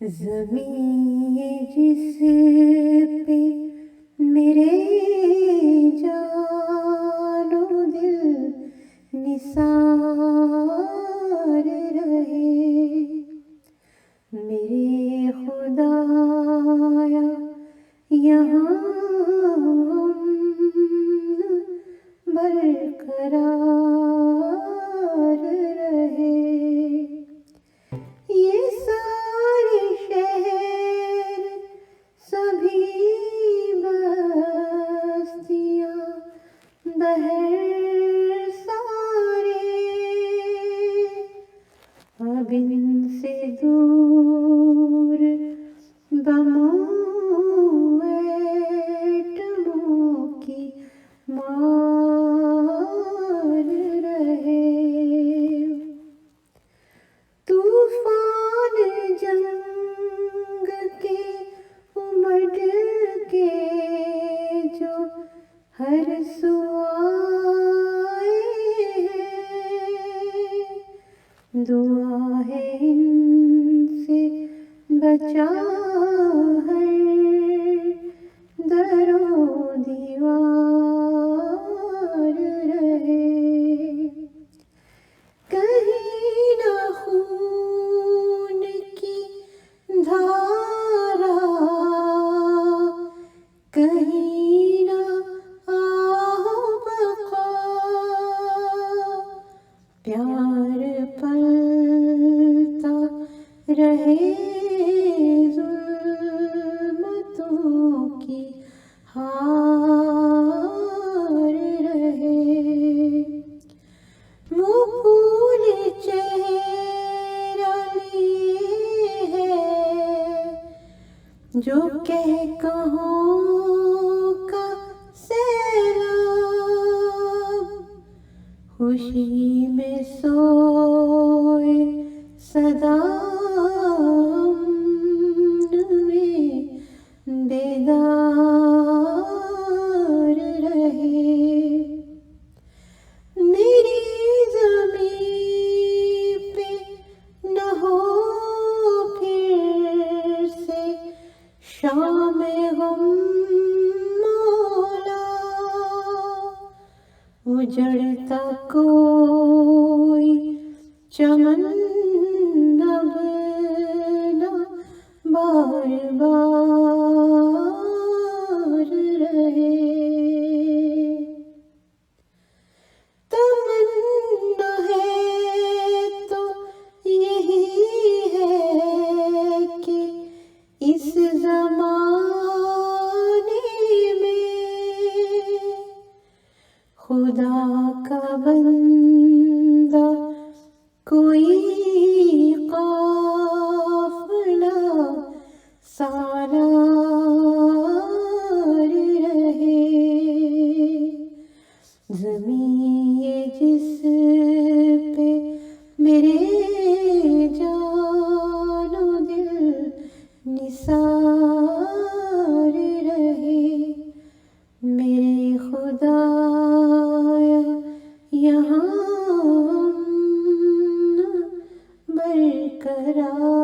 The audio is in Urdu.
زمین جس پہ میرے جان و دل نثار رہے، میرے خدایا یہاں برقرار رہے۔ یہ سارے شہر سبھی بستیاں بہر سارے اب ان سے دور بموں ایٹموں کی مار رہے۔ طوفان جنگ کے امڈ کے جو ہر سو آئے ہیں، دعا ہے ان سے بچا ہر در و دیوار رہے۔ کہیں نہ خون کی دھارا، کہیں نہ آہ بقا، پیار پلتا رہے ظلمتوں کی ہار رہے۔ وہ پھول چہرہ لیے ہے جو کہہ کہوں کا سیلاب، خوشی میں سوئے صدا میں بیدار رہے۔ میری زمین پہ نہ ہو پھر سے شام غم مولا، اجڑتا کوئی چمن اب نہ بار بار رہے۔ تمنا ہے تو یہی ہے کہ اس زمانے میں خدا کا بندہ کوئی قافلہ سالار رہے۔ زمین جس پہ میرے جان و دل نثار رہے، میرے خدایا یہاں برقرار